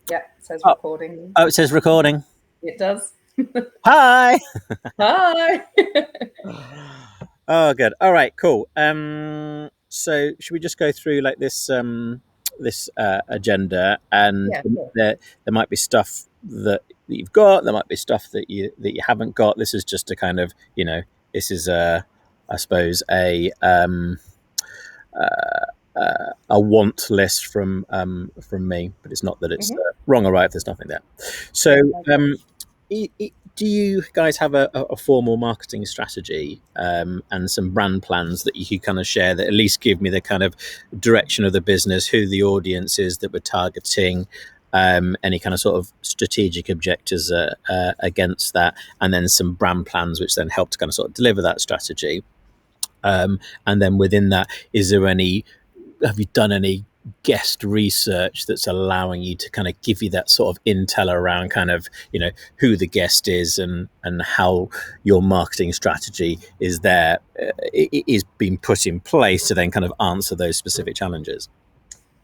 Yeah, it says Oh, recording. oh, it says recording. It does. Hi. Hi. Oh, good. All right, cool. So should we just go through like this agenda, and Yeah, sure. there might be stuff that you've got, there might be stuff that you haven't got. This is just a kind of, this is I suppose a want list from me, but it's not that it's Hmm. wrong or right if there's nothing there. So, Yeah, no problem. do you guys have a formal marketing strategy, and some brand plans that you could kind of share that at least give me the kind of direction of the business, who the audience is that we're targeting, any kind of sort of strategic objectives against that, and then some brand plans which then help to kind of sort of deliver that strategy. And then within that, have you done any guest research that's allowing you to kind of give you that sort of intel around kind of, who the guest is, and how your marketing strategy is being put in place to then kind of answer those specific challenges?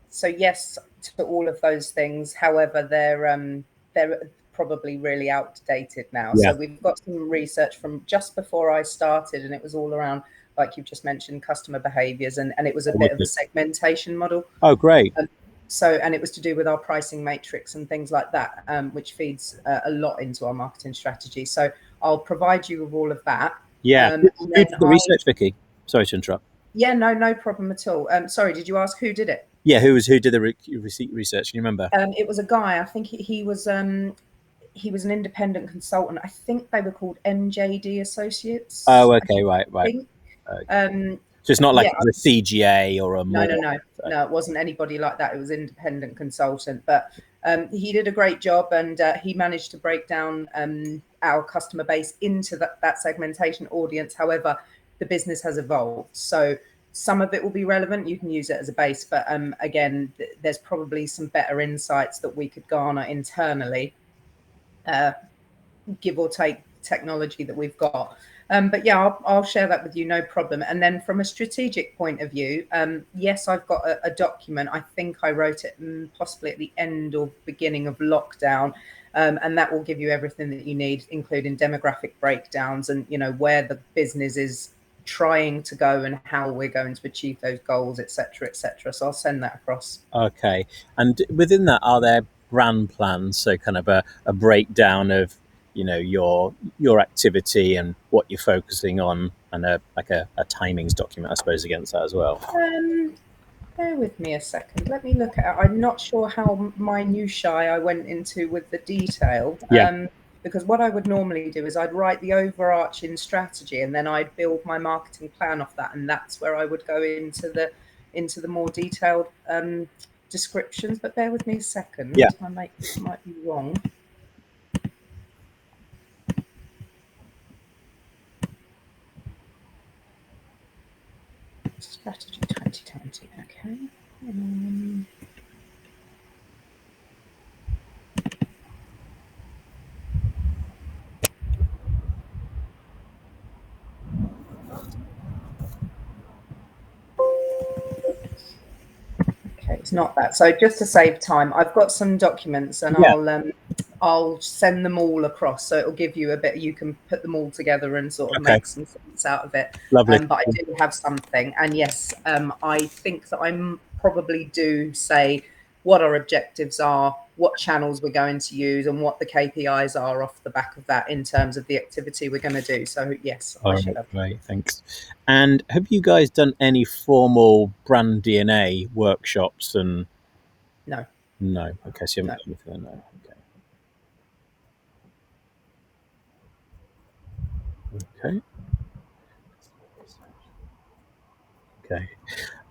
So yes to all of those things. However, they're probably really outdated now. Yeah. So we've got some research from just before I started, and it was all around, like you've just mentioned, customer behaviors, and it was a bit of a segmentation model. Oh, great. And it was to do with our pricing matrix and things like that, which feeds a lot into our marketing strategy. So I'll provide you with all of that. Yeah. And Who then did the research, Vicky? Sorry to interrupt. yeah, no problem at all. Sorry, did you ask who did it? Yeah, who did the research? Can you remember? It was a guy. I think he was an independent consultant. I think they were called MJD Oh, Associates. I okay, right. think. Okay. Um, So it's not like yeah, it was a CGA or a no, more. no, no, no. It wasn't anybody like that. It was independent consultant, but he did a great job, and he managed to break down our customer base into that segmentation audience. However, the business has evolved, so some of it will be relevant. You can use it as a base, but again, there's probably some better insights that we could garner internally, uh, give or take technology that we've got. But yeah, I'll share that with you, no problem. And then from a strategic point of view, yes, I've got a document. I think I wrote it possibly at the end or beginning of lockdown. And that will give you everything that you need, including demographic breakdowns and, where the business is trying to go and how we're going to achieve those goals, etc., etc. So I'll send that across. Okay. And within that, are there brand plans? So kind of a breakdown of, your activity and what you're focusing on, and a timings document, I suppose, against that as well. Um, Bear with me a second. Let me look at it. I'm not sure how minutiae I went into with the detail. Yeah. Because what I would normally do is I'd write the overarching strategy and then I'd build my marketing plan off that, and that's where I would go into the more detailed descriptions. But bear with me a Yeah. second. I might be wrong. Strategy 2020. Okay. Okay, it's not that. So just to save time, I've got some documents, and Yeah. I'll send them all across. So it'll give you a bit. You can put them all together and sort of Okay. make some sense out of it. Lovely. But I do have something, and yes, I think that I probably do say what our objectives are, what channels we're going to use, and what the KPIs are off the back of that in terms of the activity we're going to do. So yes, I All should right, have. great, thanks. And have you guys done any formal brand DNA workshops? And No, no, okay, so you no. haven't done anything. No, okay, okay.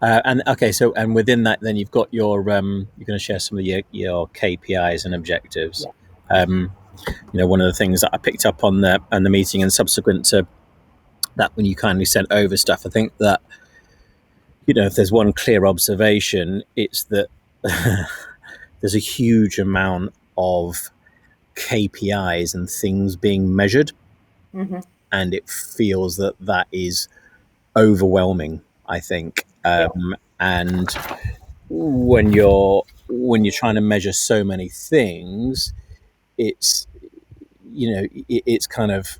And okay, so and within that, then you've got your you're going to share some of your KPIs and objectives. Yeah. Um, one of the things that I picked up on the meeting and subsequent to that, when you kindly sent over stuff, I think that if there's one clear observation, it's that there's a huge amount of KPIs and things being measured, Mm-hmm. and it feels that is overwhelming, I think. Yeah. And when you're when you're trying to measure so many things, it's it's kind of,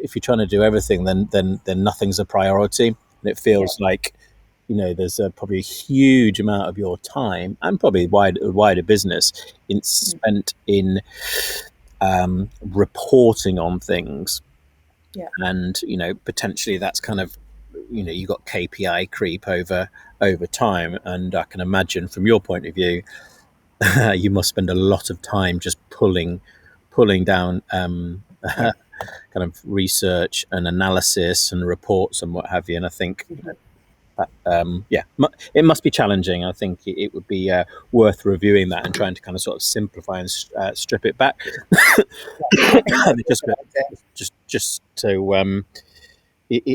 if you're trying to do everything, then nothing's a priority, and it Yeah. feels like there's probably a huge amount of your time and probably wider business in Mm. spent in reporting on things, Yeah. and potentially that's kind of you got KPI creep over time, and I can imagine from your point of view you must spend a lot of time just pulling down Yeah. kind of research and analysis and reports and what have you. And I think Mhm. yeah, it must be challenging. I think it would be worth reviewing that and trying to kind of sort of simplify and strip it back, just just to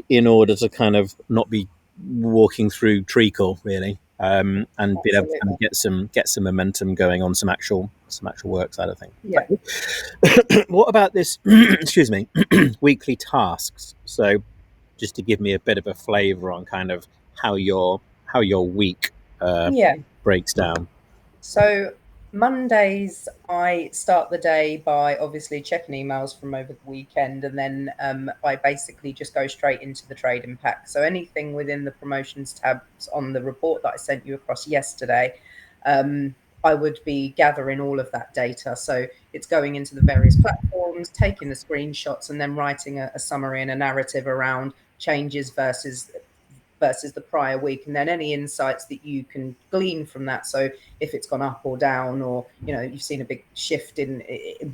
in order to kind of not be walking through treacle really, and be able to kind Absolutely. of get some momentum going on some actual work side of things. Yeah. What about this? Excuse me, weekly tasks. So just to give me a bit of a flavour on kind of how your week Yeah. breaks down. So Mondays, I start the day by obviously checking emails from over the weekend, and then I basically just go straight into the trading pack. So anything within the promotions tabs on the report that I sent you across yesterday, um, I would be gathering all of that data. So it's going into the various platforms, taking the screenshots, and then writing a summary and a narrative around changes versus the prior week, and then any insights that you can glean from that. So if it's gone up or down, or you've seen a big shift in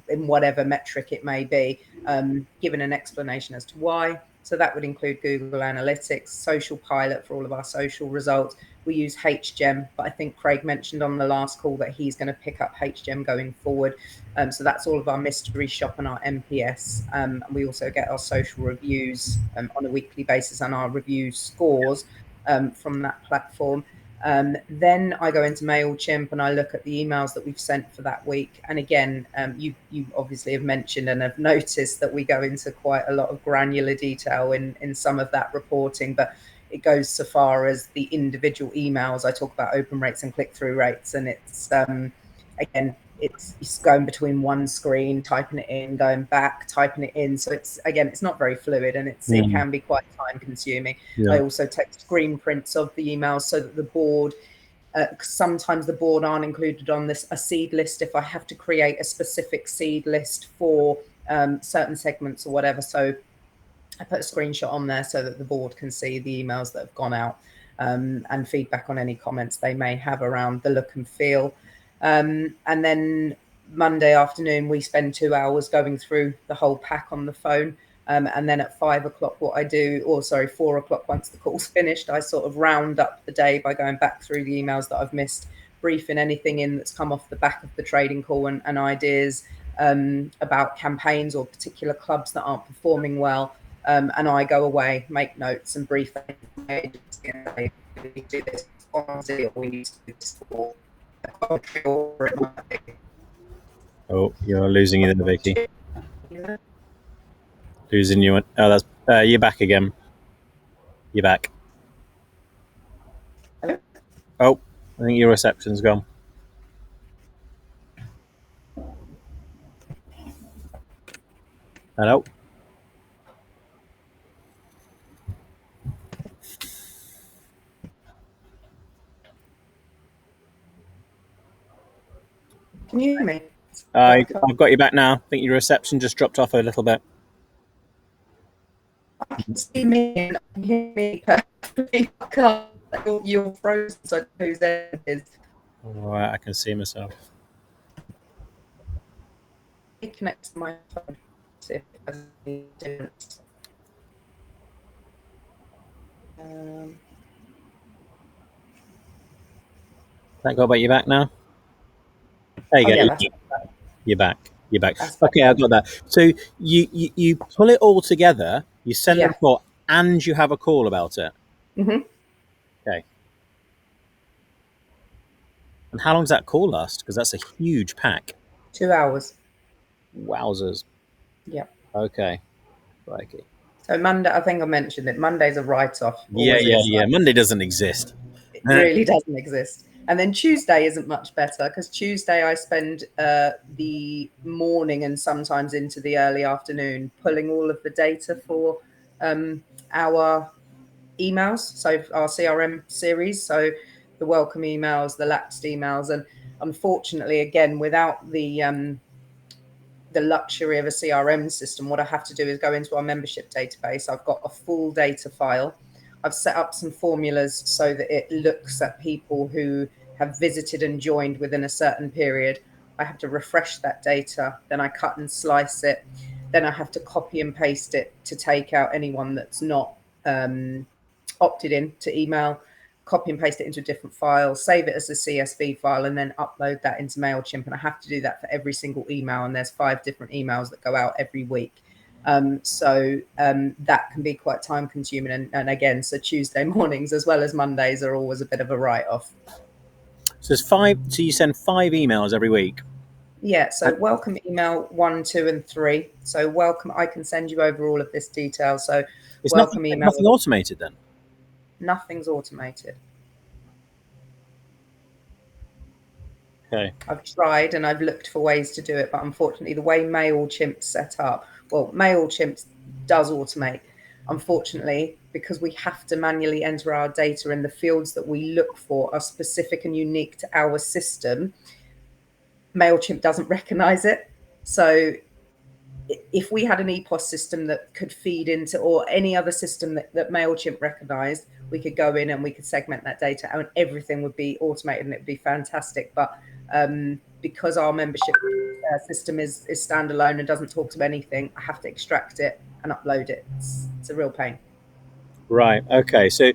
whatever metric it may be, given an explanation as to why. So that would include Google Analytics, Social Pilot for all of our social results. We use HGEM, but I think Craig mentioned on the last call that he's going to pick up HGEM going forward. So that's all of our mystery shop and our MPS. And we also get our social reviews on a weekly basis and our review scores from that platform. Then I go into MailChimp and I look at the emails that we've sent for that week. And again, you obviously have mentioned and have noticed that we go into quite a lot of granular detail in some of that reporting, but it goes so far as the individual emails. I talk about open rates and click-through rates, and it's again, it's going between one screen, typing it in, going back, typing it in. So it's not very fluid, and it Mm, can be quite time consuming. yeah. I also take screen prints of the emails so that the board, sometimes the board aren't included on a seed list if I have to create a specific seed list for certain segments or whatever. So I put a screenshot on there so that the board can see the emails that have gone out, and feedback on any comments they may have around the look and feel. And then Monday afternoon, we spend 2 hours going through the whole pack on the phone. And then at 5 o'clock, what I do, or sorry, 4 o'clock, once the call's finished, I sort of round up the day by going back through the emails that I've missed, briefing anything in that's come off the back of the trading call, and ideas about campaigns or particular clubs that aren't performing well. And I go away, make notes, and brief the agency and say, we need to do this or we need to do this for a commentary, or it might be. Oh, you're losing you there, Vicky. Losing you. Oh, that's you're back again. You're back. Hello? Oh, I think your reception's gone. Hello. Can you hear me? I've got you back now. I think your reception just dropped off a little bit. I can see me and I can hear me perfectly. You're frozen, so I don't know whose end it is. All right, I can see myself. It connects to my phone. See if it has any difference. Um, Thank God, but you're back now. There you oh go. yeah, that's You're back. You're back. Okay, I better. got that. So you pull it all together. You send the Yeah. report, and you have a call about it. Mm-hmm. Okay. And how long does that call last? Because that's a huge pack. 2 hours. Wowzers. Yeah. Okay. Crikey. So Monday, I think I mentioned it. Monday's a write-off, Yeah, always yeah, is. yeah. Monday doesn't exist. It really doesn't exist. And then Tuesday isn't much better because Tuesday I spend the morning and sometimes into the early afternoon pulling all of the data for our emails, so our CRM series, so the welcome emails, the lapsed emails, and unfortunately, again, without the luxury of a CRM system, what I have to do is go into our membership database. I've got a full data file. I've set up some formulas so that it looks at people who have visited and joined within a certain period. I have to refresh that data, then I cut and slice it. Then I have to copy and paste it to take out anyone that's not opted in to email, copy and paste it into a different file, save it as a CSV file, and then upload that into MailChimp. And I have to do that for every single email. And there's 5 different emails that go out every week. So that can be quite time consuming. And again, so Tuesday mornings as well as Mondays are always a bit of a write-off. So there's 5. So you send 5 emails every week. Yeah, so welcome email 1, 2, and 3. So welcome, I can send you over all of this detail. So It's welcome email. nothing automated then? Nothing's automated. Okay. I've tried and I've looked for ways to do it, but unfortunately, the way MailChimp's set up, well, MailChimp does automate. Unfortunately, because we have to manually enter our data and the fields that we look for are specific and unique to our system, MailChimp doesn't recognize it. So if we had an EPOS system that could feed into, or any other system that MailChimp recognized, we could go in and we could segment that data and everything would be automated and it'd be fantastic. But because our membership system is standalone and doesn't talk to anything, I have to extract it and upload it. It's a real pain. Right. Okay. So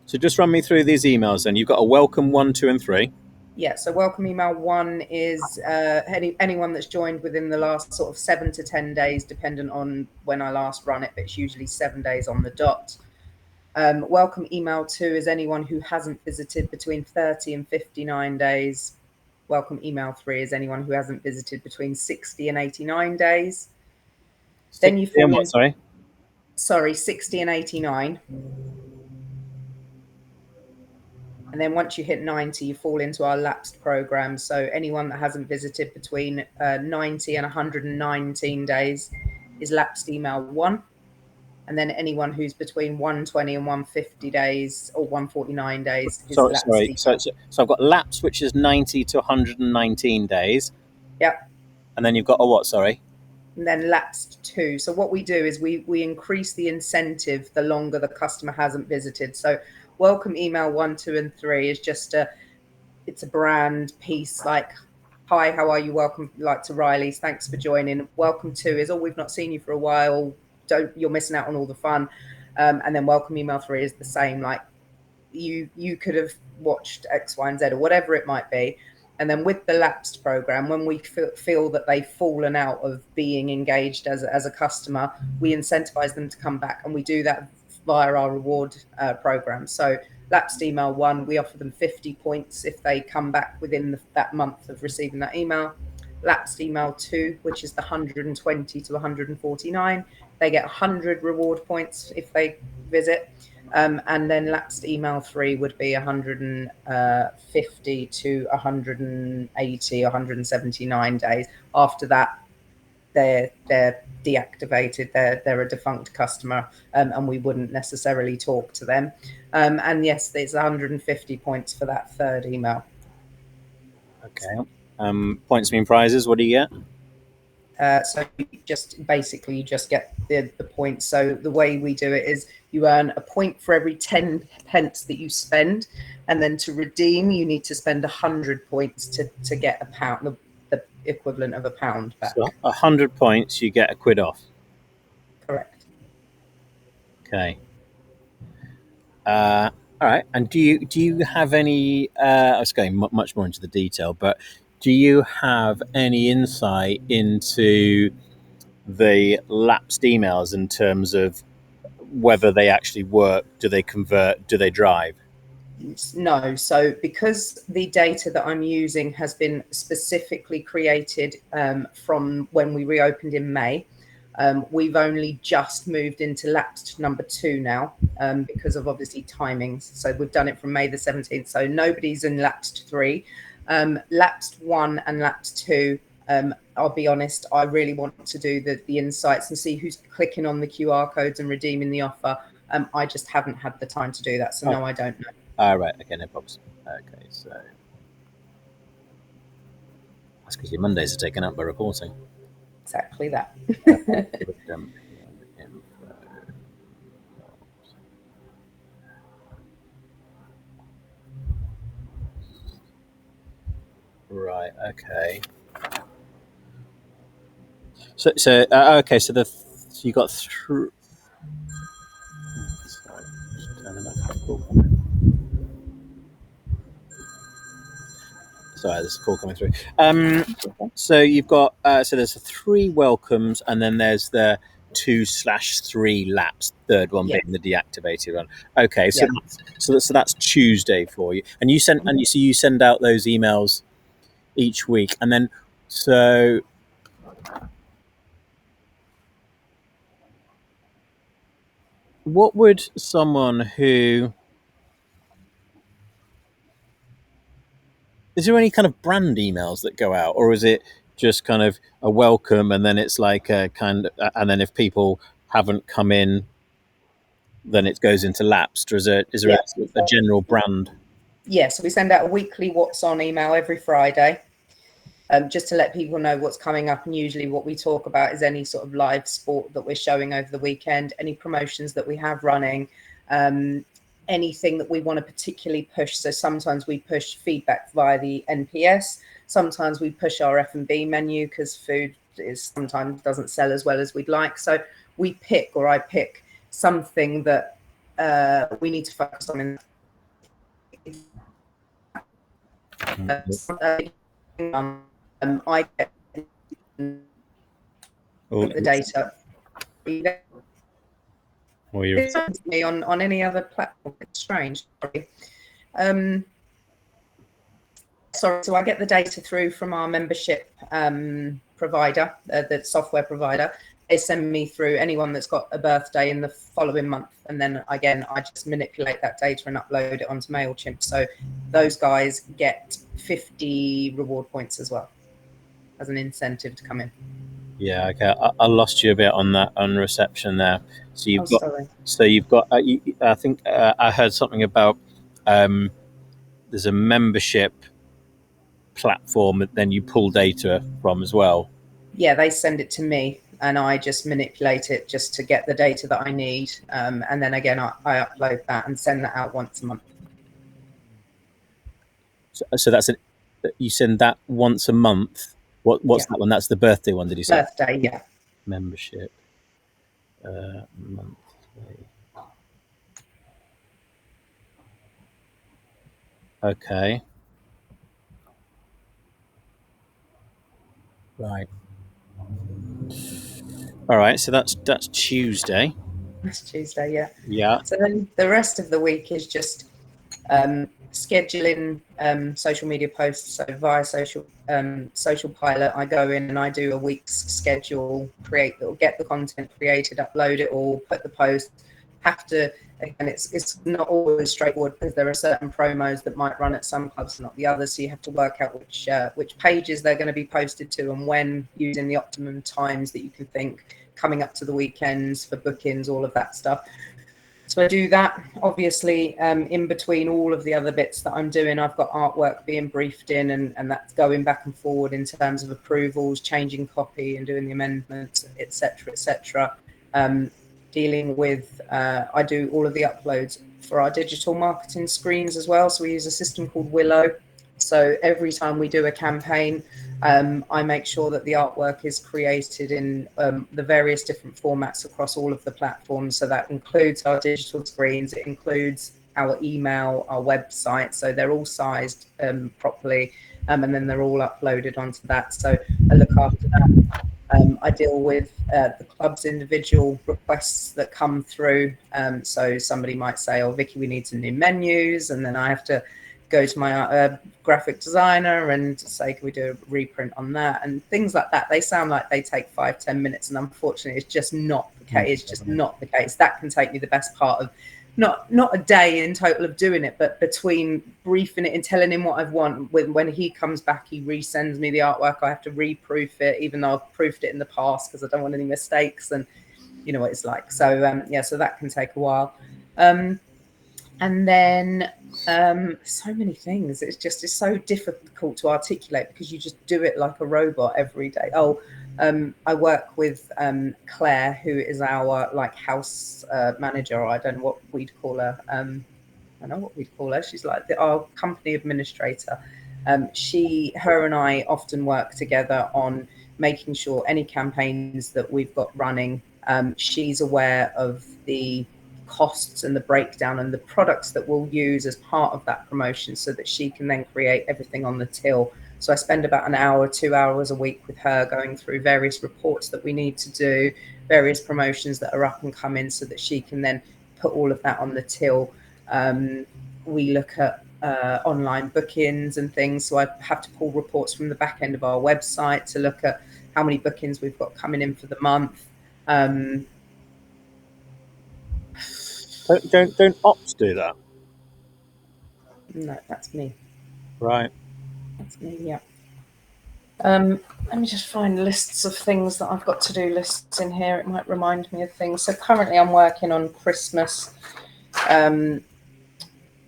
just run me through these emails then. You've got a welcome 1, 2, and 3. Yeah, so welcome email 1 is anyone that's joined within the last sort of 7 to 10 days, dependent on when I last run it, but it's usually 7 days on the dot. Welcome email 2 is anyone who hasn't visited between 30 and 59 days. Welcome email 3 is anyone who hasn't visited between 60 and 89 days. Then you fall in. Sorry, 60 and 89. And then once you hit 90, you fall into our lapsed program. So anyone that hasn't visited between 90 and 119 days is lapsed email 1. And then anyone who's between 120 and 150 days or 149 days is lapsed email. So I've got lapse, which is 90 to 119 days. Yep. And then you've got a what, sorry? And then lapsed 2. So what we do is we increase the incentive the longer the customer hasn't visited. So welcome email 1, 2, and 3 is just it's a brand piece like, hi, how are you? Welcome, like to Riley's. Thanks for joining. Welcome 2 is, oh, we've not seen you for a while. You're missing out on all the fun. And then welcome email 3 is the same. Like you could have watched X, Y, and Z or whatever it might be. And then with the lapsed program, when we feel that they've fallen out of being engaged as a customer, we incentivize them to come back. And we do that via our reward program. So lapsed email 1, we offer them 50 points if they come back within that month of receiving that email. Lapsed email 2, which is the 120 to 149, they get 100 reward points if they visit. And then lapsed email 3 would be 150 to 180, 179 days. After that, they're deactivated. They're a defunct customer, and we wouldn't necessarily talk to them. And yes, there's 150 points for that third email. Okay. Points mean prizes. What do you get? So you just get the points. So the way we do it is you earn a point for every 10 pence that you spend, and then to redeem you need to spend 100 points to get a pound, the equivalent of a pound back. So 100 points, you get £1 off. Correct. Okay. All right. And do you have any? I was going much more into the detail, but do you have any insight into the lapsed emails in terms of whether they actually work? Do they convert? Do they drive? No. So because the data that I'm using has been specifically created from when we reopened in May, We've only just moved into lapsed number 2 now, because of obviously timings. So we've done it from May the 17th. So nobody's in lapsed 3. Lapsed 1 and lapsed 2. I'll be honest, I really want to do the insights and see who's clicking on the QR codes and redeeming the offer. I just haven't had the time to do that. So no, I don't know. All right. Okay, no problems. Okay, so that's because your Mondays are taken up by reporting. Exactly that. Right. Okay. So okay. So you got through. Sorry, just turning off the call. Sorry, there's a call coming through. So you've got so there's 3 welcomes, and then there's the 2/3 laps. Third one being the deactivated one. Okay, so that's Tuesday for you, and you send out those emails each week, and then so. What would someone who is there any kind of brand emails that go out, or is it just kind of a welcome and then it's like a kind of, and then if people haven't come in, then it goes into lapsed, or is there a general brand? Yes, we send out a weekly what's on email every Friday, just to let people know what's coming up. And usually what we talk about is any sort of live sport that we're showing over the weekend, any promotions that we have running, anything that we want to particularly push. So sometimes we push feedback via the NPS. Sometimes we push our F&B menu because food sometimes doesn't sell as well as we'd like. So I pick something that we need to focus on. I get the data. Me on any other platform. It's strange. Sorry. So I get the data through from our membership provider, the software provider. They send me through anyone that's got a birthday in the following month, and then again I just manipulate that data and upload it onto MailChimp. So those guys get 50 reward points as well as an incentive to come in. Yeah, okay. I lost you a bit on that, on reception there. So you've got. Sorry. So you've got. I think I heard something about. There's a membership platform that then you pull data from as well. Yeah, they send it to me, and I just manipulate it just to get the data that I need, and then again I upload that and send that out once a month. So that's it. You send that once a month. What's that one? That's the birthday one, did you say? Birthday, yeah. Membership. Monthly. Okay. Right. All right. So that's Tuesday. That's Tuesday, yeah. Yeah. So then the rest of the week is just scheduling social media posts. So via social pilot, I go in and I do a week's schedule, get the content created, upload it all, put the post. And it's not always straightforward because there are certain promos that might run at some clubs, not the others. So you have to work out which pages they're going to be posted to and when, using the optimum times that you can think, coming up to the weekends for bookings, all of that stuff. So I do that. Obviously, in between all of the other bits that I'm doing, I've got artwork being briefed in, and that's going back and forward in terms of approvals, changing copy and doing the amendments, etc., etc. Dealing with, I do all of the uploads for our digital marketing screens as well. So we use a system called Willow. So every time we do a campaign, I make sure that the artwork is created in the various different formats across all of the platforms. So that includes our digital screens, it includes our email, our website. So they're all sized properly, and then they're all uploaded onto that. So I look after that. I deal with the club's individual requests that come through. So somebody might say, "Oh, Vicky, we need some new menus," and then I have to go to my graphic designer and say, can we do a reprint on that? And things like that. They sound like they take 5-10 minutes, and unfortunately, it's just not the case. It's just not the case. That can take me the best part of not a day in total of doing it, but between briefing it and telling him what I want. When he comes back, he resends me the artwork. I have to reproof it, even though I've proofed it in the past because I don't want any mistakes, and you know what it's like. So yeah, so that can take a while. And then so many things. It's so difficult to articulate because you just do it like a robot every day. I work with Claire, who is our like house manager. I don't know what we'd call her. I know what we'd call her. She's like our company administrator. Her and I often work together on making sure any campaigns that we've got running, she's aware of the costs and the breakdown and the products that we'll use as part of that promotion so that she can then create everything on the till. So I spend about an hour, 2 hours a week with her going through various reports that we need to do, various promotions that are up and coming so that she can then put all of that on the till. We look at online bookings and things. So I have to pull reports from the back end of our website to look at how many bookings we've got coming in for the month. Don't ops do that? No, that's me. Right. That's me, yeah. Let me just find lists of things that I've got to-do lists in here. It might remind me of things. So currently I'm working on Christmas,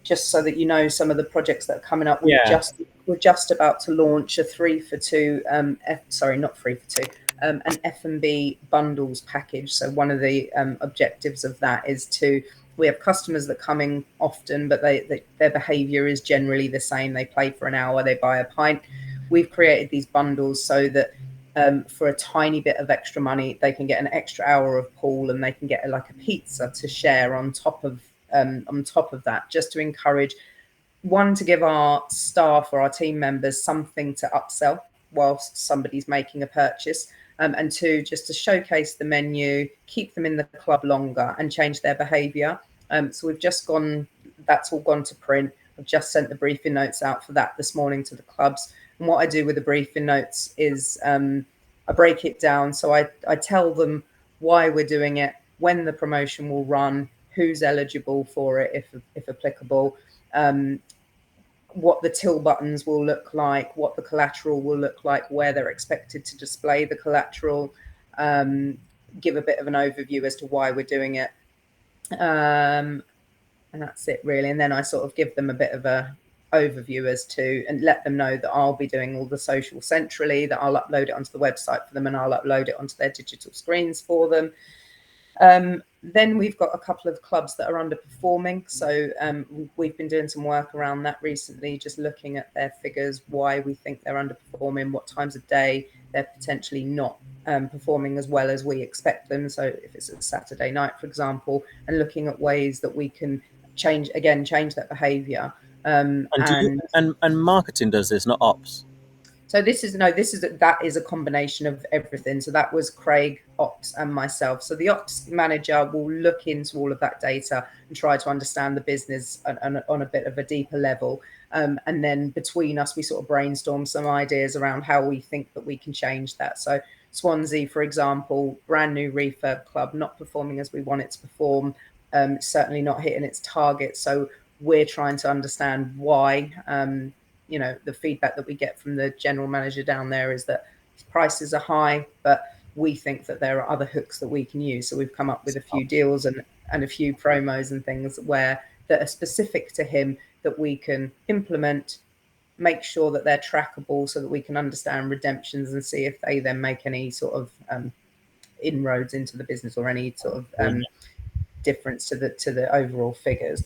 just so that you know some of the projects that are coming up. We're just about to launch a 3 for 2, not 3 for 2, an F&B bundles package. So one of the objectives of that is we have customers that come in often, but their behaviour is generally the same. They play for an hour, they buy a pint. We've created these bundles so that for a tiny bit of extra money, they can get an extra hour of pool and they can get like a pizza to share on top of that, just to encourage, one, to give our staff or our team members something to upsell whilst somebody's making a purchase, and two, just to showcase the menu, keep them in the club longer and change their behaviour. So that's all gone to print. I've just sent the briefing notes out for that this morning to the clubs. And what I do with the briefing notes is I break it down. So I tell them why we're doing it, when the promotion will run, who's eligible for it, if applicable, what the till buttons will look like, what the collateral will look like, where they're expected to display the collateral, give a bit of an overview as to why we're doing it. And that's it really. And then I sort of give them a bit of a overview and let them know that I'll be doing all the social centrally, that I'll upload it onto the website for them and I'll upload it onto their digital screens for them. Then we've got a couple of clubs that are underperforming. So we've been doing some work around that recently, just looking at their figures, why we think they're underperforming, what times of day they're potentially not performing as well as we expect them. So if it's a Saturday night, for example, and looking at ways that we can change that behaviour. And marketing does this, not ops? So that is a combination of everything. So that was Craig, ops, and myself. So the ops manager will look into all of that data and try to understand the business on a bit of a deeper level. And then between us, we sort of brainstorm some ideas around how we think that we can change that. So Swansea, for example, brand new refurb club, not performing as we want it to perform, certainly not hitting its target. So we're trying to understand why. The feedback that we get from the general manager down there is that prices are high, but we think that there are other hooks that we can use. So we've come up with a few deals and a few promos and things that are specific to him that we can implement, make sure that they're trackable so that we can understand redemptions and see if they then make any sort of inroads into the business or any sort of difference to the overall figures.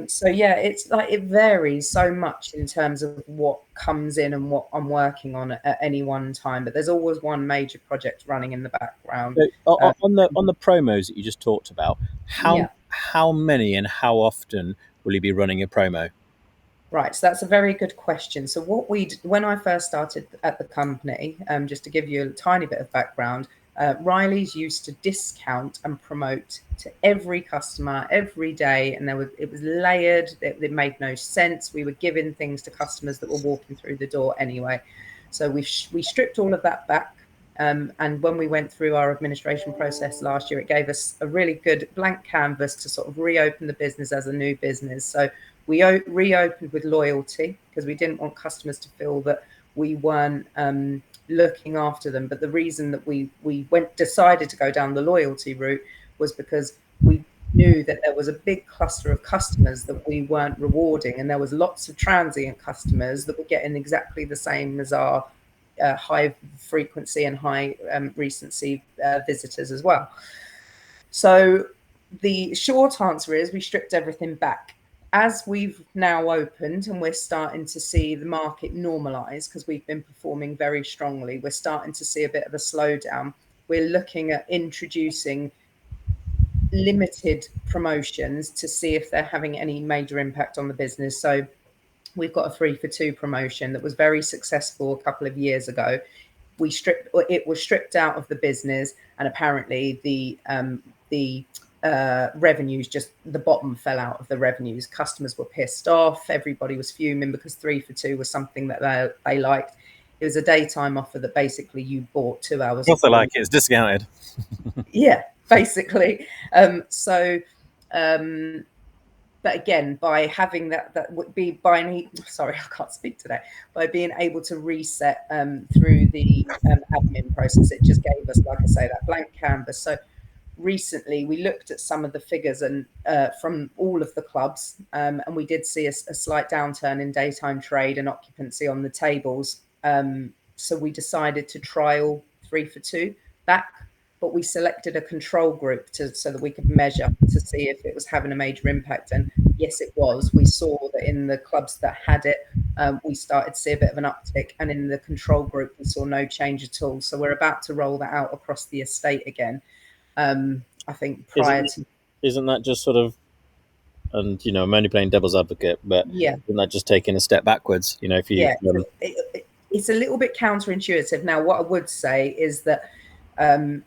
So yeah, it's like it varies so much in terms of what comes in and what I'm working on at any one time. But there's always one major project running in the background. So, on the promos that you just talked about, how many and how often will you be running a promo? Right, so that's a very good question. So when I first started at the company, just to give you a tiny bit of background, Riley's used to discount and promote to every customer every day, and it was layered. It made no sense. We were giving things to customers that were walking through the door anyway. So we stripped all of that back. And when we went through our administration process last year, it gave us a really good blank canvas to sort of reopen the business as a new business. So we reopened with loyalty because we didn't want customers to feel that we weren't looking after them. But the reason that we decided to go down the loyalty route was because we knew that there was a big cluster of customers that we weren't rewarding, and there was lots of transient customers that were getting exactly the same as our high frequency and high recency visitors as well. So the short answer is we stripped everything back. As we've now opened and we're starting to see the market normalize, because we've been performing very strongly, we're starting to see a bit of a slowdown. We're looking at introducing limited promotions to see if they're having any major impact on the business. So we've got a 3 for 2 promotion that was very successful a couple of years ago. It was stripped out of the business, and apparently the revenues, just the bottom fell out of the revenues. Customers were pissed off. Everybody was fuming because 3 for 2 was something that they liked. It was a daytime offer that basically you bought 2 hours. Also, like it's discounted. Yeah, basically. So but again, by having that would be sorry, I can't speak today, by being able to reset through the admin process, it just gave us, like I say, that blank canvas. So recently we looked at some of the figures and from all of the clubs, and we did see a slight downturn in daytime trade and occupancy on the tables. So we decided to trial 3 for 2 back, but we selected a control group so that we could measure to see if it was having a major impact. And yes, it was. We saw that in the clubs that had it, we started to see a bit of an uptick, and in the control group, we saw no change at all. So we're about to roll that out across the estate again. I think isn't that just sort of, and I'm only playing devil's advocate, but yeah, isn't that just taking a step backwards? If you it's a little bit counterintuitive. Now, what I would say is that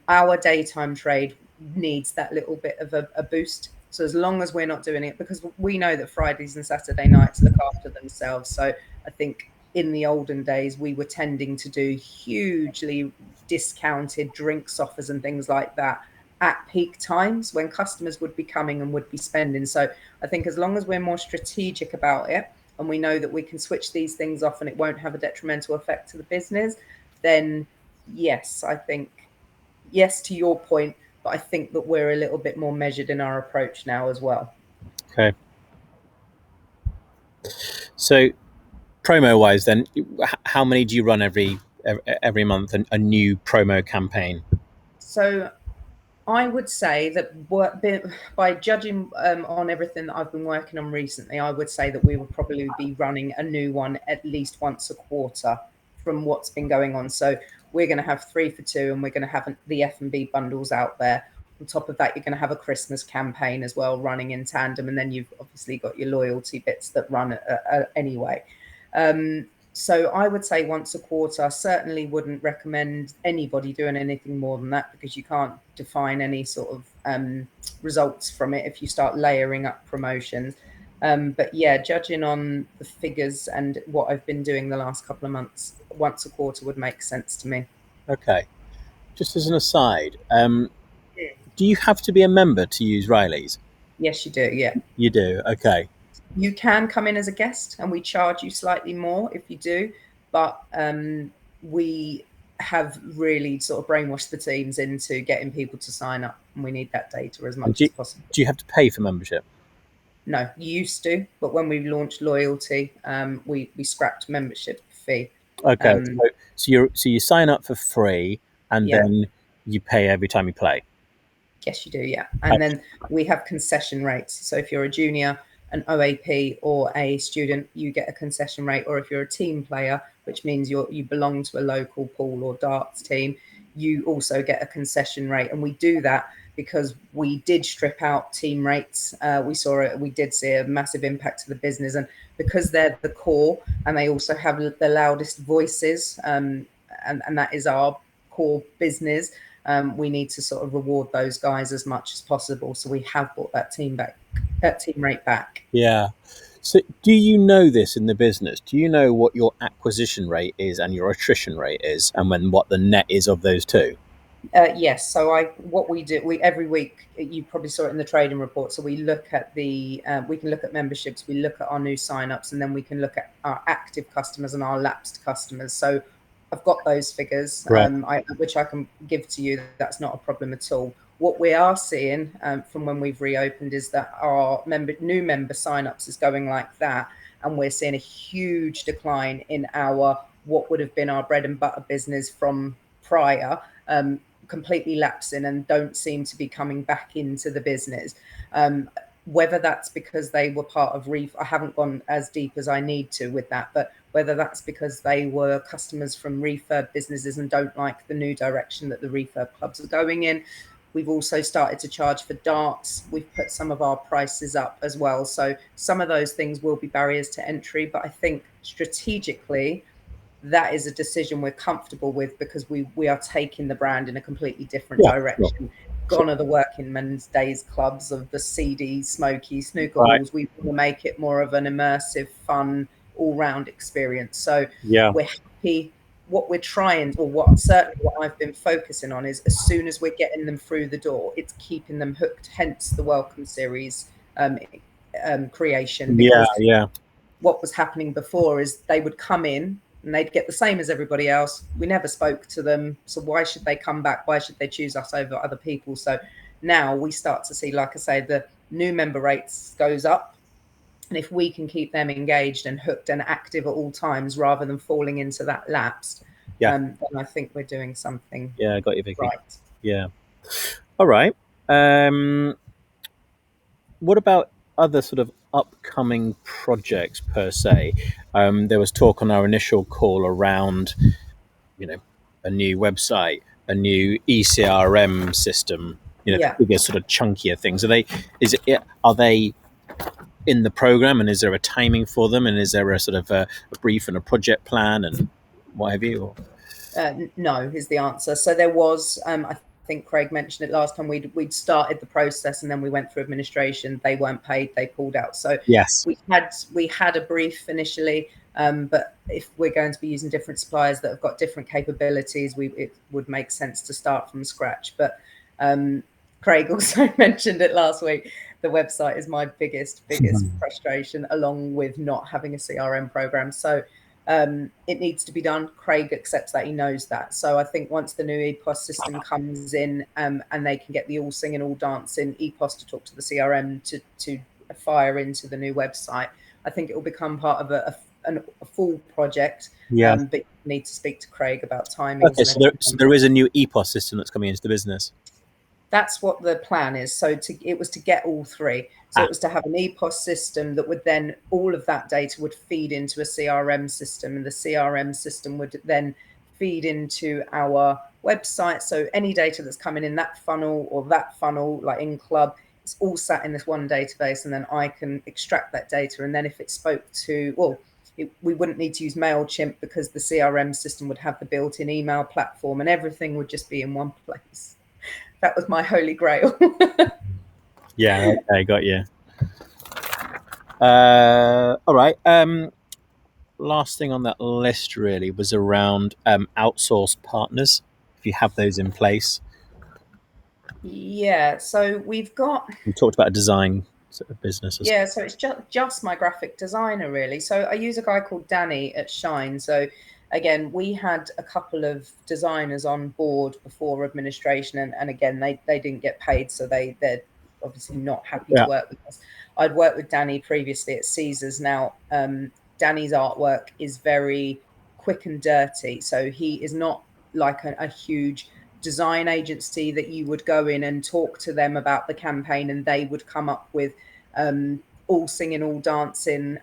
our daytime trade needs that little bit of a boost. So as long as we're not doing it, because we know that Fridays and Saturday nights look after themselves. So I think in the olden days, we were tending to do hugely discounted drinks offers and things like that at peak times when customers would be coming and would be spending. So I think as long as we're more strategic about it, and we know that we can switch these things off and it won't have a detrimental effect to the business, then yes, I think, yes, to your point, but I think that we're a little bit more measured in our approach now as well. Okay. So promo wise then, how many do you run every month, a new promo campaign? So I would say that by judging on everything that I've been working on recently, I would say that we would probably be running a new one at least once a quarter from what's been going on. So we're going to have 3 for 2, and we're going to have the F&B bundles out there. On top of that, you're going to have a Christmas campaign as well running in tandem, and then you've obviously got your loyalty bits that run anyway. So I would say once a quarter. I certainly wouldn't recommend anybody doing anything more than that, because you can't define any sort of results from it if you start layering up promotions. But yeah, judging on the figures and what I've been doing the last couple of months, once a quarter would make sense to me. Okay. Just as an aside, do you have to be a member to use Riley's? Yes, you do. Yeah. You do. Okay. You can come in as a guest, and we charge you slightly more if you do. But we have really sort of brainwashed the teams into getting people to sign up, and we need that data as much as possible. Do you have to pay for membership? No, you used to, but when we launched loyalty, we scrapped membership fee. Okay, so you sign up for free, and then you pay every time you play. Yes, you do. Yeah, and then we have concession rates. So if you're a junior, an OAP, or a student, you get a concession rate. Or if you're a team player, which means you belong to a local pool or darts team, you also get a concession rate. And we do that because we did strip out team rates. We did see a massive impact to the business, and because they're the core and they also have the loudest voices, and that is our core business. we need to sort of reward those guys as much as possible. So we have brought that team rate back. Yeah. So, do you know this in the business? Do you know what your acquisition rate is and your attrition rate is, and when what the net is of those two? Yes. So what we do, we every week, you probably saw it in the trading report. So we look at we can look at memberships, we look at our new signups, and then we can look at our active customers and our lapsed customers. So I've got those figures, Right. which I can give to you. That's not a problem at all. What we are seeing from when we've reopened is that our new member signups is going like that, and we're seeing a huge decline in our what would have been our bread and butter business from prior. Completely lapsing and don't seem to be coming back into the business. Whether that's because they were part of I haven't gone as deep as I need to with that, but whether that's because they were customers from refurb businesses and don't like the new direction that the refurb clubs are going in. We've also started to charge for darts. We've put some of our prices up as well. So some of those things will be barriers to entry, but I think strategically, that is a decision we're comfortable with because we are taking the brand in a completely different Yeah. Sure. direction. Gone are the working men's days clubs of the seedy, smoky snooker Right. halls. We want to make it more of an immersive, fun, all-round experience. So Yeah. we're happy. What we're trying, or what I've been focusing on, is as soon as we're getting them through the door, it's keeping them hooked. Hence the Welcome Series creation, Yeah. because Yeah. what was happening before is they would come in and they'd get the same as everybody else. We never spoke to them. So why should they come back? Why should they choose us over other people? So now we start to see, like I say, the new member rates goes up. And if we can keep them engaged and hooked and active at all times rather than falling into that lapsed, Yeah. then I think we're doing something Yeah. I got you, Vicky. right. Yeah. All right. What about other sort of upcoming projects per se? There was talk on our initial call around, you know, a new website, a new ECRM system, Yeah. bigger sort of chunkier things. Are they in the program, and is there a timing for them, and is there a sort of a brief and a project plan and what have you? Or? No is the answer. So there was, I think Craig mentioned it last time, we'd started the process and then we went through administration. They weren't paid, they pulled out. So Yes. we had a brief initially, but if we're going to be using different suppliers that have got different capabilities, it would make sense to start from scratch. But Craig also mentioned it last week. The website is my biggest frustration, along with not having a CRM program. So it needs to be done. Craig accepts that, he knows that. So I think once the new EPOS system comes in, and they can get the all singing, all dancing EPOS to talk to the CRM to fire into the new website, I think it will become part of a full project. Yeah. But you need to speak to Craig about timings. Okay. And So there is a new EPOS system that's coming into the business. that's what the plan is. So it was to get all three. So it was to have an EPOS system that would then, all of that data would feed into a CRM system, and the CRM system would then feed into our website. So any data that's coming in that funnel or that funnel, like in Club, it's all sat in this one database, and then I can extract that data. And then if it spoke to, well, we wouldn't need to use MailChimp because the CRM system would have the built-in email platform, and everything would just be in one place. That was my holy grail. Yeah. Okay. Got you. All right. Last thing on that list really was around outsourced partners. If you have those in place, Yeah, so we've got, we talked about a design sort of business. yeah, so it's just my graphic designer really. So I use a guy called Danny at Shine. So again, we had a couple of designers on board before administration, and again, they didn't get paid, so they're obviously not happy to Yeah. work with us. I'd worked with Danny previously at Caesars. Now, Danny's artwork is very quick and dirty, so he is not like a huge design agency that you would go in and talk to them about the campaign and they would come up with all singing, all dancing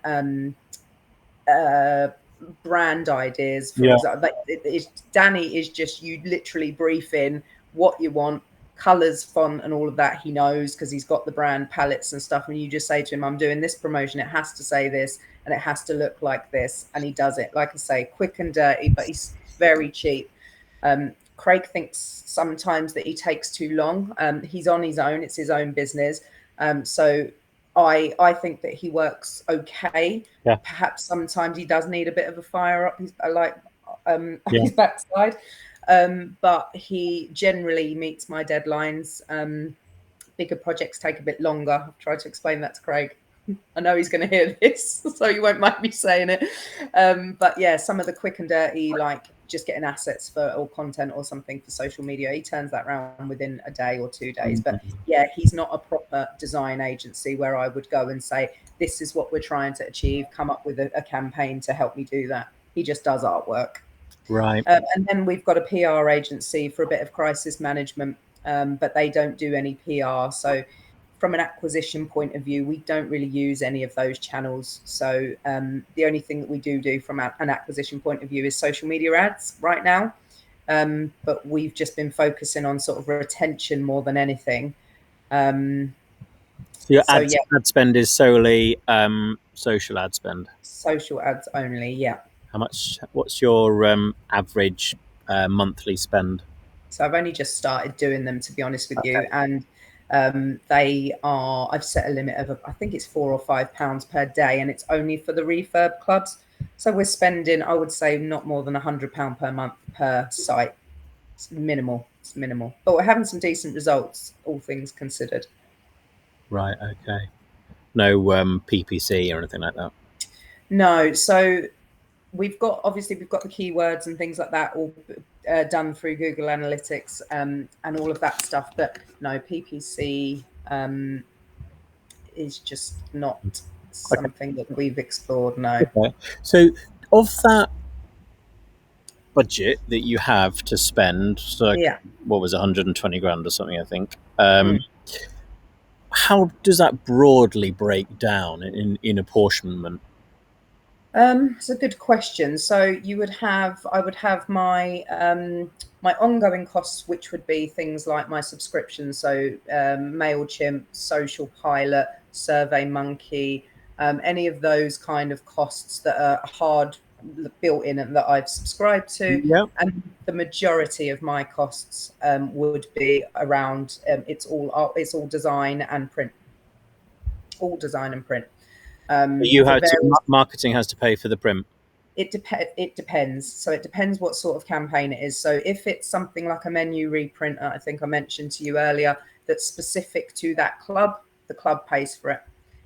brand ideas, for Yeah. example. Danny is just, you literally brief in what you want, colors, font, and all of that. He knows because he's got the brand palettes and stuff. And you just say to him, I'm doing this promotion, it has to say this and it has to look like this. And he does it, like I say, quick and dirty, but he's very cheap. Craig thinks sometimes that he takes too long. He's on his own; it's his own business. So I think that he works okay. Yeah. Perhaps sometimes he does need a bit of a fire up his Yeah. his backside, but he generally meets my deadlines. Bigger projects take a bit longer. I've tried to explain that to Craig. I know he's going to hear this, so you won't mind me saying it. But yeah, some of the quick and dirty, like just getting assets for or content or something for social media, he turns that around within a day or 2 days. But yeah, he's not a proper design agency where I would go and say, this is what we're trying to achieve, come up with a campaign to help me do that. He just does artwork. Right. And then we've got a PR agency for a bit of crisis management, but they don't do any PR. So, from an acquisition point of view, we don't really use any of those channels. So, the only thing that we do from an acquisition point of view is social media ads right now. But we've just been focusing on sort of retention more than anything. So your So, yeah, ad spend is solely social ad spend. social ads only. Yeah. How much? What's your average monthly spend? So I've only just started doing them, to be honest with you, Okay. and they are. I've set a limit of I think it's £4 or £5 per day, and it's only for the refurb clubs. So we're spending, I would say, not more than £100 per month per site. It's minimal. It's minimal, but we're having some decent results, all things considered. Right. Okay. No PPC or anything like that. No, so we've got obviously we've got the keywords and things like that all done through Google Analytics and all of that stuff, but no PPC is just not Okay. something that we've explored. No. Okay. So of that budget that you have to spend, so Yeah. what was 120 grand or something, I think. Mm. How does that broadly break down in apportionment? It's a good question. So I would have my my ongoing costs, which would be things like my subscription, so Mailchimp, Social Pilot, Survey Monkey, any of those kind of costs that are hard built in and that I've subscribed to. Yeah. And the majority of my costs would be around it's all design and print, all design and print. You For had to, various marketing has to pay for the print. it depends. So it depends what sort of campaign it is. So if it's something like a menu reprint, I think I mentioned to you earlier, that's specific to that club, the club pays for it.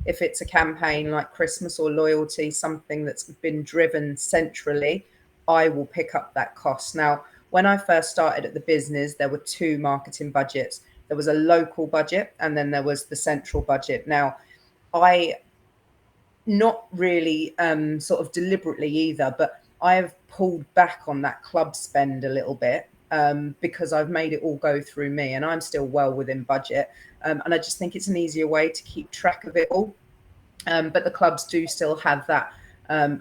If it's a campaign like Christmas or loyalty, something that's been driven centrally, I will pick up that cost. Now, when I first started at the business, there were two marketing budgets. There was a local budget and then there was the central budget. Now, I not really sort of deliberately either, but I have pulled back on that club spend a little bit because I've made it all go through me and I'm still well within budget. And I just think it's an easier way to keep track of it all. But the clubs do still have that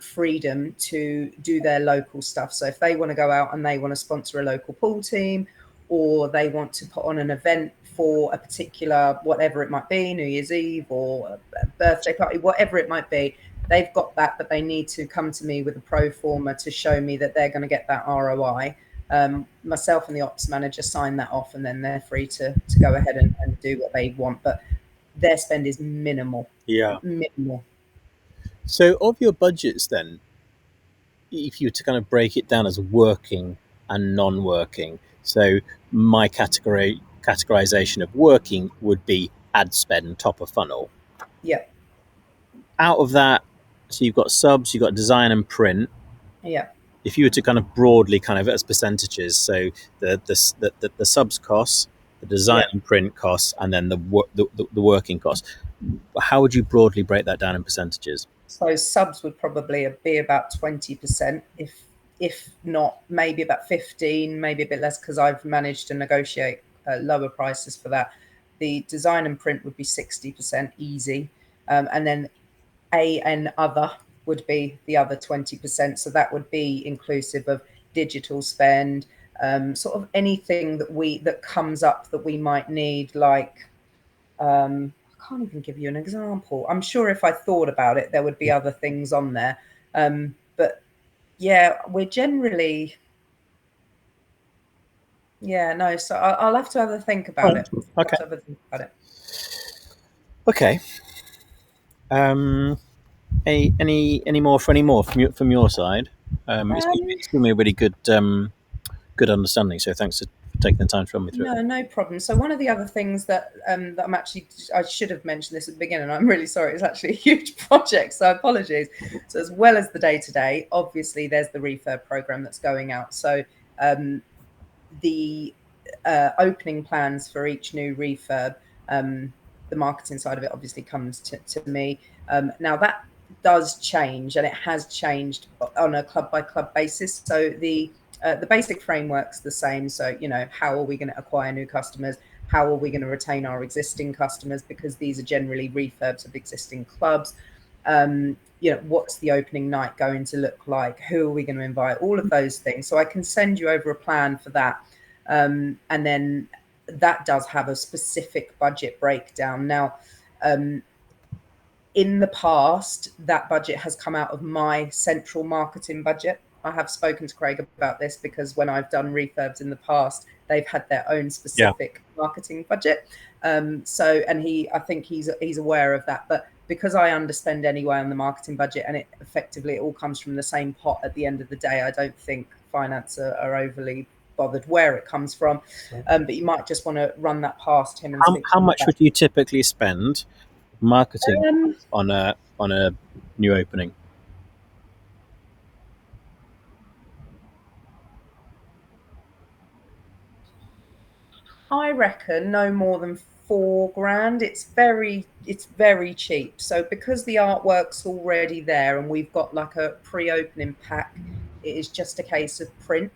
freedom to do their local stuff. So if they want to go out and they want to sponsor a local pool team, or they want to put on an event for a particular, whatever it might be, New Year's Eve or a birthday party, whatever it might be, they've got that, but they need to come to me with a pro forma to show me that they're going to get that ROI. Myself and the ops manager sign that off, and then they're free to go ahead and do what they want. But their spend is minimal, Yeah. minimal. So of your budgets then, if you were to kind of break it down as working and non-working, so my categorization of working would be ad spend, top of funnel. Yeah, Out of that, so you've got subs, you've got design and print. yeah, If you were to kind of broadly kind of as percentages, so the subs costs, the design yeah. and print costs, and then the working costs, how would you broadly break that down in percentages? So subs would probably be about 20%, if not maybe about 15, maybe a bit less because I've managed to negotiate lower prices for that. The design and print would be 60% easy, and then A and other would be the other 20%. So that would be inclusive of digital spend, sort of anything that comes up that we might need, like I can't even give you an example. I'm sure if I thought about it, there would be other things on there. But yeah, we're generally Yeah, no. So I'll have to have a think Oh, about it. I'll okay. have to have a think about it. Okay. Um, any more from your side? Um, It's given me a really good understanding. So thanks for taking the time to run me through it. No, no problem. So one of the other things that I'm actually, I should have mentioned this at the beginning. I'm really sorry. It's actually a huge project, so apologies. So as well as the day to day, obviously there's the refurb program that's going out. So um, the opening plans for each new refurb, the marketing side of it obviously comes to me. Now that does change, and it has changed on a club by club basis. So the basic framework's the same. So how are we going to acquire new customers? How are we going to retain our existing customers? Because these are generally refurbs of existing clubs. What's the opening night going to look like? Who are we going to invite? All of those things. So I can send you over a plan for that. And then that does have a specific budget breakdown. Now, in the past, that budget has come out of my central marketing budget. I have spoken to Craig about this because when I've done refurbs in the past, they've had their own Yeah. specific marketing budget. And I think he's aware of that. But because I underspend anyway on the marketing budget, and it all comes from the same pot at the end of the day, I don't think finance are overly bothered where it comes from. But you might just want to run that past him and speak to How him much about. would you typically spend marketing Um, on a new opening? I reckon no more than 4 grand. It's very cheap. So because the artwork's already there and we've got like a pre-opening pack, it is just a case of print.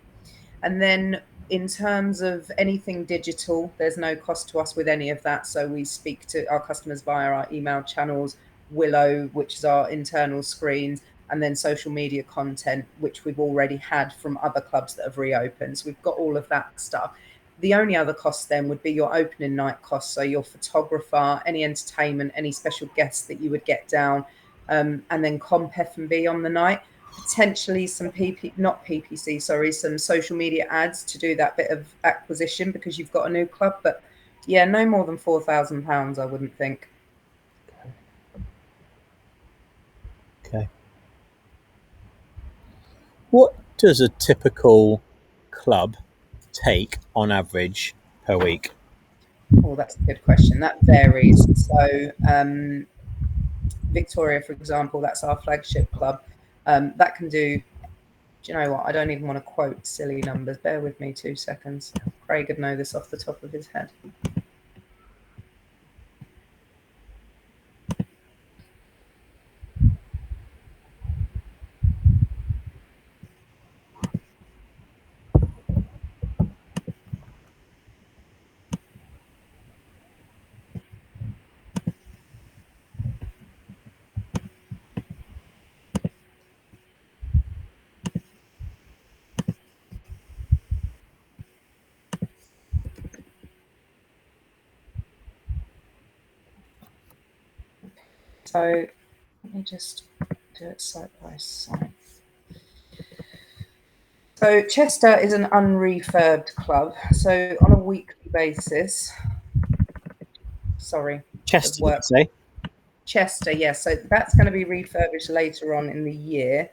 And then in terms of anything digital, there's no cost to us with any of that. So we speak to our customers via our email channels, Willow, which is our internal screens, and then social media content, which we've already had from other clubs that have reopened. So we've got all of that stuff. The only other cost then would be your opening night costs. So your photographer, any entertainment, any special guests that you would get down, and then comp F&B on the night, potentially some not PPC, sorry, some social media ads to do that bit of acquisition because you've got a new club. But yeah, no more than £4,000, I wouldn't think. Okay. What does a typical club take on average per week? Oh, that's a good question. That varies. So Victoria, for example, that's our flagship club. That can do you know what? I don't even want to quote silly numbers. Bear with me 2 seconds. Craig would know this off the top of his head. So let me just do it side by side. So Chester is an unrefurbed club. So on a weekly basis, sorry, the Chester, did you work say? Chester, yes. So that's going to be refurbished later on in the year.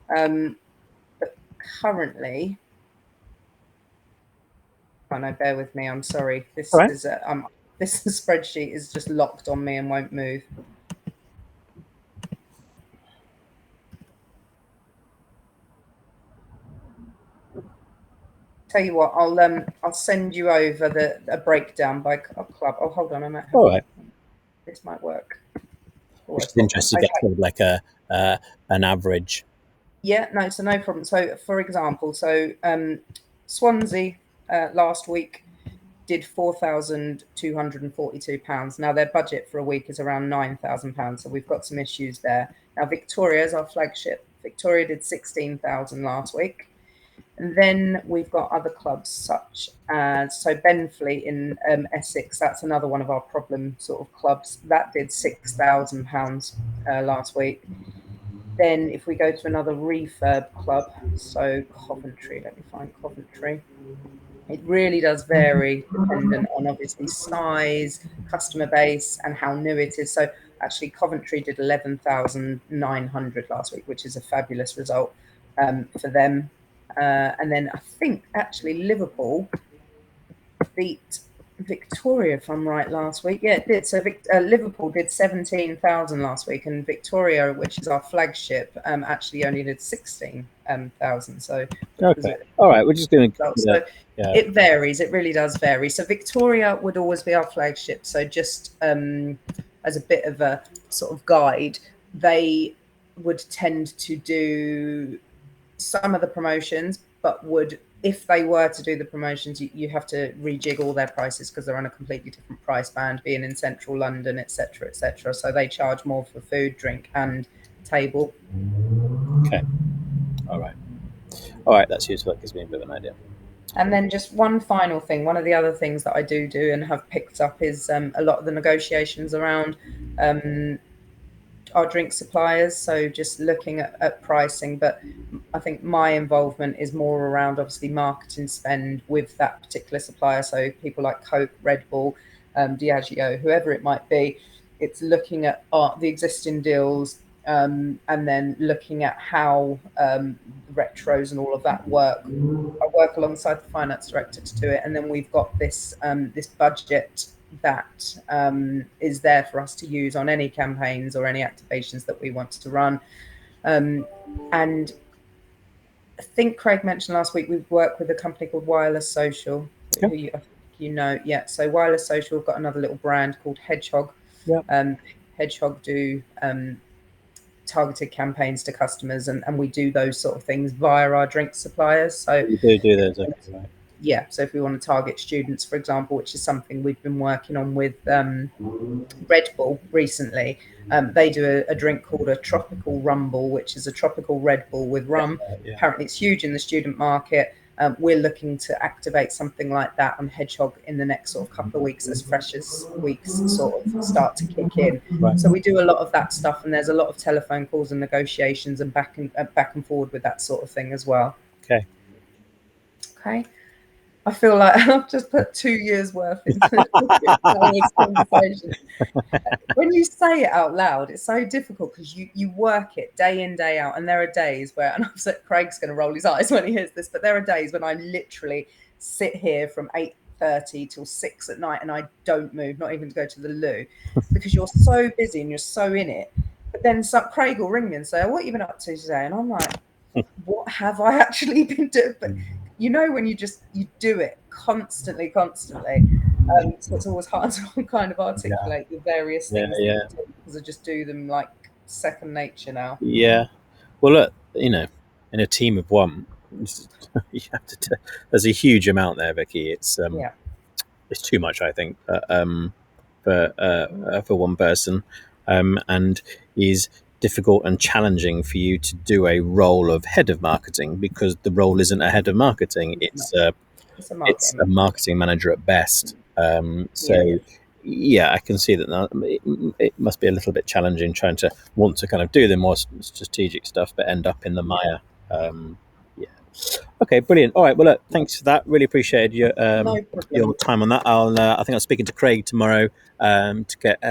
But currently, oh no, bear with me. I'm sorry. All This right. is this spreadsheet is just locked on me and won't move. Tell you what, I'll send you over a breakdown by club. Oh, hold on, I might have All a. right. This might work. Oh, Which it's is got one. interesting to get Okay. sort of like an average. Yeah, no, so no problem. So, for example, Swansea last week did £4,242. Now their budget for a week is around £9,000, so we've got some issues there. Now Victoria is our flagship. Victoria did 16,000 last week. And then we've got other clubs such as Benfleet in Essex. That's another one of our problem sort of clubs. That did £6,000 last week. Then if we go to another refurb club, so Coventry, let me find Coventry. It really does vary dependent on obviously size, customer base, and how new it is. So actually, Coventry did 11,900 last week, which is a fabulous result for them. And then I think actually Liverpool beat Victoria, if I'm right, last week. Yeah, it did. So Liverpool did 17,000 last week, and Victoria, which is our flagship, actually only did 16,000. So Okay. All right. We're just going to. so Yeah. it varies. It really does vary. So Victoria would always be our flagship. So just as a bit of a sort of guide, they would tend to do some of the promotions, but would, if they were to do the promotions, you have to rejig all their prices because they're on a completely different price band, being in central London, etc., etc. So they charge more for food, drink, and table. Okay. All right. All right. That's useful. That gives me a bit of an idea. And then just one final thing, one of the other things that I do and have picked up is a lot of the negotiations around our drink suppliers. So just looking at pricing, but I think my involvement is more around obviously marketing spend with that particular supplier. So people like Coke, Red Bull, Diageo, whoever it might be. It's looking at the existing deals, and then looking at how retros and all of that work. I work alongside the finance director to do it, and then we've got this this budget that is there for us to use on any campaigns or any activations that we want to run. And I think Craig mentioned last week we've worked with a company called Wireless Social, Yeah. who you know. Yeah, so Wireless Social have got another little brand called Hedgehog. Yeah. Hedgehog do targeted campaigns to customers, and we do those sort of things via our drink suppliers. So You do those. Okay. Right. yeah, so if we want to target students, for example, which is something we've been working on with Red Bull recently, they do a drink called a tropical rumble, which is a tropical Red Bull with rum. Yeah. Apparently it's huge in the student market. We're looking to activate something like that on Hedgehog in the next sort of couple of weeks, as fresh as weeks sort of start to kick in. Right. So we do a lot of that stuff, and there's a lot of telephone calls and negotiations and back and forward with that sort of thing as well. Okay. Okay. I feel like I've just put 2 years worth into this conversation. When you say it out loud, it's so difficult because you work it day in, day out. And there are days where, and I've said Craig's going to roll his eyes when he hears this, but there are days when I literally sit here from 8:30 till 6 at night and I don't move, not even to go to the loo, because you're so busy and you're so in it. But then Craig will ring me and say, "What have you been up to today?" And I'm like, what have I actually been doing? But you know, when you do it constantly, so it's always hard to kind of articulate the various things that you do, because I just do them like second nature now. Yeah. Well, look, in a team of one, you have to. There's a huge amount there, Vicky. It's it's too much, I think, for one person, and is difficult and challenging for you to do a role of head of marketing, because the role isn't a head of marketing. It's a marketing manager at best. Yeah, I can see that it must be a little bit challenging trying to want to kind of do the more strategic stuff, but end up in the mire. Yeah. Okay, brilliant. All right. Well, look, thanks for that. Really appreciated your time on that. I think I'm speaking to Craig tomorrow to get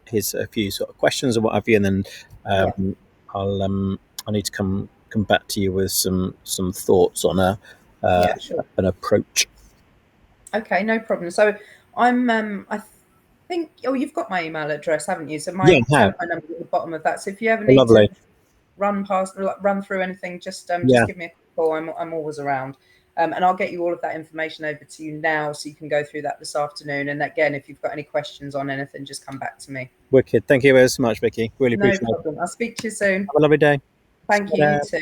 his a few sort of questions or what have you, and then I need to come back to you with some thoughts on an approach. Okay, no problem. So I'm I think you've got my email address, haven't you? So my telephone number is at the bottom of that. So if you ever need to run through anything, just give me a call. I'm always around. And I'll get you all of that information over to you now, so you can go through that this afternoon. And again, if you've got any questions on anything, just come back to me. Wicked. Thank you very much, Vicky. Really appreciate it. No problem. I'll speak to you soon. Have a lovely day. Thank you. You too.